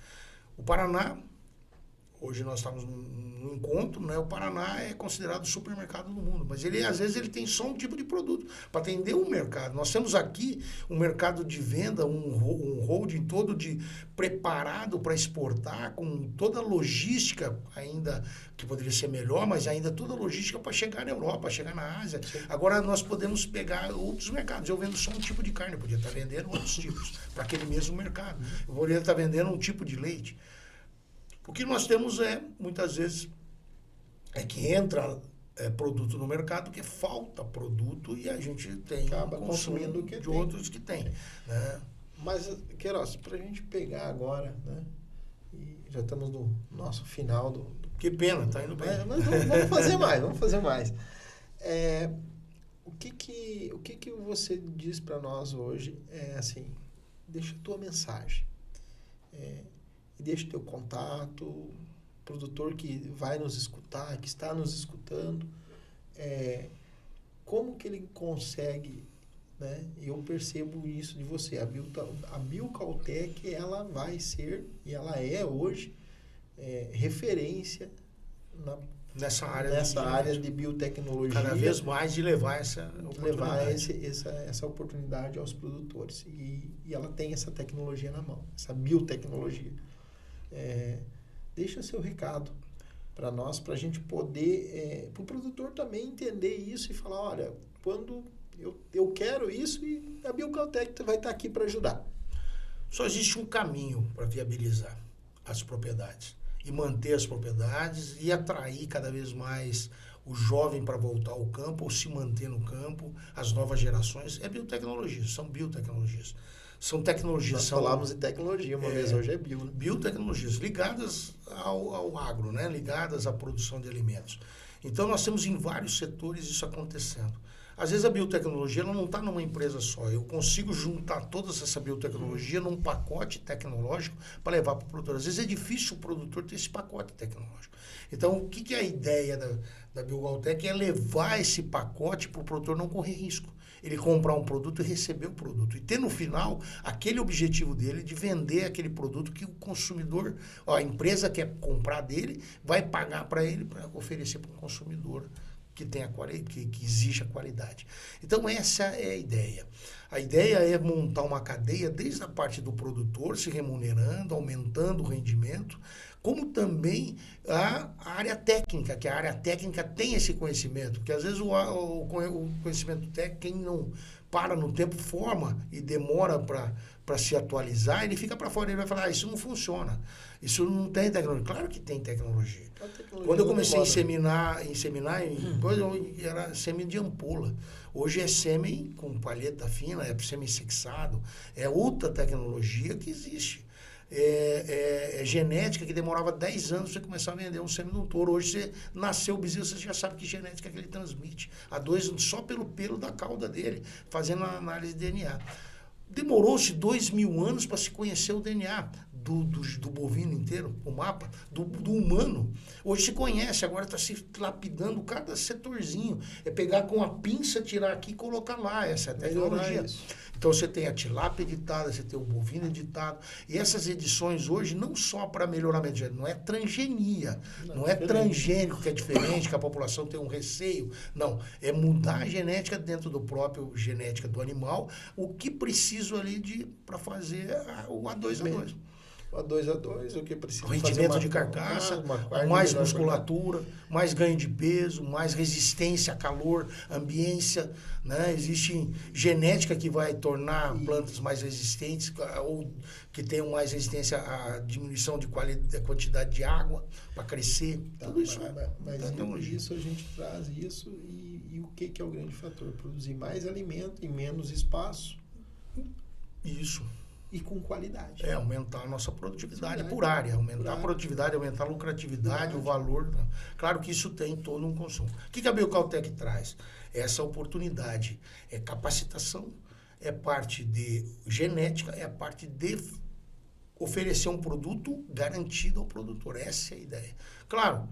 O Paraná, hoje nós estamos num encontro, né? O Paraná é considerado o supermercado do mundo, mas às vezes ele tem só um tipo de produto para atender um mercado. Nós temos aqui um mercado de venda, um holding todo preparado para exportar, com toda a logística ainda que poderia ser melhor, mas ainda toda a logística para chegar na Europa, chegar na Ásia. Sim. Agora nós podemos pegar outros mercados. Eu vendo só um tipo de carne, eu podia estar vendendo outros tipos para aquele mesmo mercado. Eu poderia estar vendendo um tipo de leite. O que nós temos muitas vezes, que entra produto no mercado, que falta produto e a gente tem acaba consumindo o que de outros que tem. Né? Mas, Queiroz, para a gente pegar agora, né, e já estamos no nosso final do... Que pena, tá indo bem. Mas vamos fazer mais. O que você diz para nós hoje assim, deixa a tua mensagem. E deixa o teu contato, produtor que vai nos escutar, que está nos escutando, como que ele consegue, né? Eu percebo isso de você. A Biocaltech, ela vai ser, e ela é hoje, referência nessa área de biotecnologia. Cada vez mais de levar essa oportunidade aos produtores. E ela tem essa tecnologia na mão, essa biotecnologia. Deixa seu recado para nós, para a gente poder, para o produtor também entender isso e falar, olha, quando eu quero isso, e a Biocaltech vai estar aqui para ajudar. Só existe um caminho para viabilizar as propriedades e manter as propriedades e atrair cada vez mais o jovem para voltar ao campo ou se manter no campo, as novas gerações. Biotecnologias, são biotecnologias. São tecnologias... Nós falávamos de tecnologia uma vez, hoje é bio. Né? Biotecnologias ligadas ao agro, né? Ligadas à produção de alimentos. Então, nós temos em vários setores isso acontecendo. Às vezes, a biotecnologia ela não está numa empresa só. Eu consigo juntar toda essa biotecnologia num pacote tecnológico para levar para o produtor. Às vezes, é difícil o produtor ter esse pacote tecnológico. Então, o que é a ideia da Biocaltech? É levar esse pacote para o produtor não correr risco. Ele comprar um produto e receber o produto. E ter no final aquele objetivo dele de vender aquele produto que o consumidor, a empresa quer comprar dele, vai pagar para ele para oferecer para o consumidor que existe a qualidade. Então, essa é a ideia. A ideia é montar uma cadeia desde a parte do produtor, se remunerando, aumentando o rendimento, como também a área técnica, que a área técnica tem esse conhecimento, porque às vezes o conhecimento técnico, quem não para no tempo, forma e demora para se atualizar, ele fica para fora, ele vai falar, isso não funciona, isso não tem tecnologia. Claro que tem tecnologia. Quando eu comecei a inseminar era sêmen de ampola. Hoje é sêmen com palheta fina, é sêmen sexado, é outra tecnologia que existe. É genética que demorava 10 anos para você começar a vender um sêmen de um touro. Hoje você nasceu o bezerro, você já sabe que genética que ele transmite. Há 2 anos, só pelo pelo da cauda dele, fazendo a análise de DNA. Demorou-se 2.000 anos para se conhecer o DNA do bovino inteiro, o mapa, do humano. Hoje se conhece, agora está se lapidando cada setorzinho. É pegar com a pinça, tirar aqui e colocar lá. Essa é a tecnologia. Então você tem a tilápia editada, você tem o bovino editado. E essas edições hoje, não só para melhoramento genético, não é transgenia, não é transgênico que é diferente, que a população tem um receio. Não, é mudar a genética dentro do próprio genética do animal, o que preciso ali para fazer o A2A2. O A2A2, o que precisa o rendimento de carcaça, mais musculatura, mais ganho de peso, mais resistência a calor, ambiência, né? Existe genética que vai tornar plantas mais resistentes ou que tenham mais resistência à diminuição de quantidade de água para crescer. Tudo isso mas isso a gente traz isso e o que é o grande fator? Produzir mais alimento em menos espaço. Isso. E com qualidade. Aumentar a nossa produtividade por área. Aumentar a produtividade, aumentar a lucratividade, o valor. Claro que isso tem todo um consumo. O que a Biocaltech traz? Essa oportunidade. É capacitação, é parte de genética, é a parte de oferecer um produto garantido ao produtor. Essa é a ideia. Claro,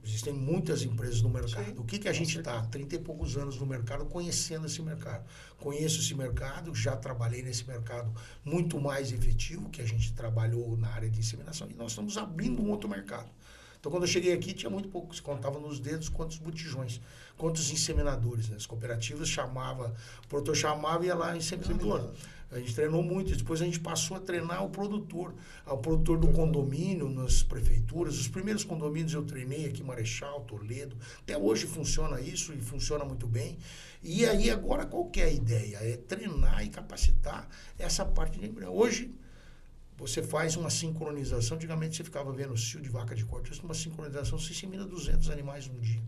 existem muitas empresas no mercado. Sim, o que a gente está há 30 e poucos anos no mercado, conhecendo esse mercado. Conheço esse mercado, já trabalhei nesse mercado muito mais efetivo, que a gente trabalhou na área de inseminação, e nós estamos abrindo um outro mercado. Então, quando eu cheguei aqui, tinha muito pouco, se contava nos dedos quantos botijões, quantos inseminadores. Né? As cooperativas o produtor chamava e ia lá, inseminador. A gente treinou muito, depois a gente passou a treinar o produtor do condomínio, nas prefeituras. Os primeiros condomínios eu treinei aqui em Marechal, Toledo. Até hoje funciona isso e funciona muito bem. E aí agora qual que é a ideia? É treinar e capacitar essa parte de embrião. Hoje você faz uma sincronização, antigamente você ficava vendo o cio de vaca de corte, uma sincronização, você insemina 200 animais num dia.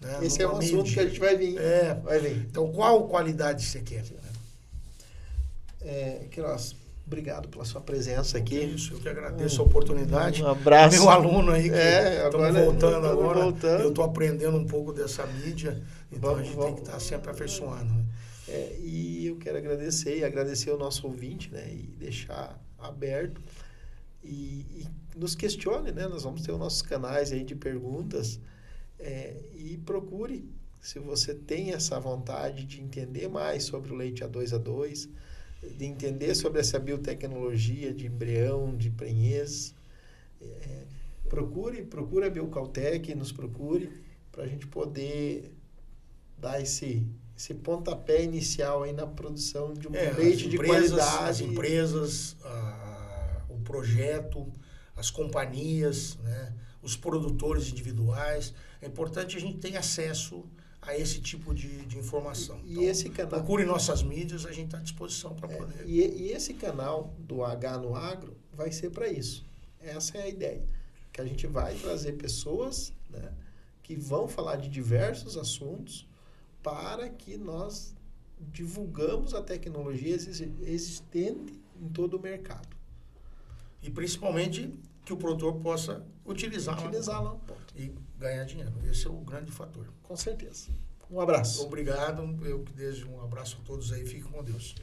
Né? Esse é um assunto que a gente vai vir. Vai vir. Então qual qualidade você quer? Queiroz, obrigado pela sua presença aqui. Isso, eu que agradeço a oportunidade. Um abraço. Meu aluno aí, que estamos voltando agora. Voltando. Eu estou aprendendo um pouco dessa mídia, então a gente tem que estar sempre aperfeiçoando. Né? E eu quero agradecer o nosso ouvinte, né? E deixar aberto e nos questione, né? Nós vamos ter os nossos canais aí de perguntas e procure, se você tem essa vontade de entender mais sobre o leite A2A2, de entender sobre essa biotecnologia de embrião, de prenhez, procure a Biocaltech, nos procure para a gente poder dar esse pontapé inicial aí na produção de um leite de qualidade. As empresas, o projeto, as companhias, né, os produtores individuais. É importante a gente ter acesso a esse tipo de informação. E então, esse canal, procure nossas mídias, a gente está à disposição para poder. E esse canal do H no Agro vai ser para isso. Essa é a ideia. Que a gente vai trazer pessoas, né, que vão falar de diversos assuntos para que nós divulgamos a tecnologia existente em todo o mercado. E principalmente que o produtor possa utilizá-la e ganhar dinheiro. Esse é o grande fator. Com certeza. Um abraço. Obrigado. Eu que desejo um abraço a todos aí. Fiquem com Deus.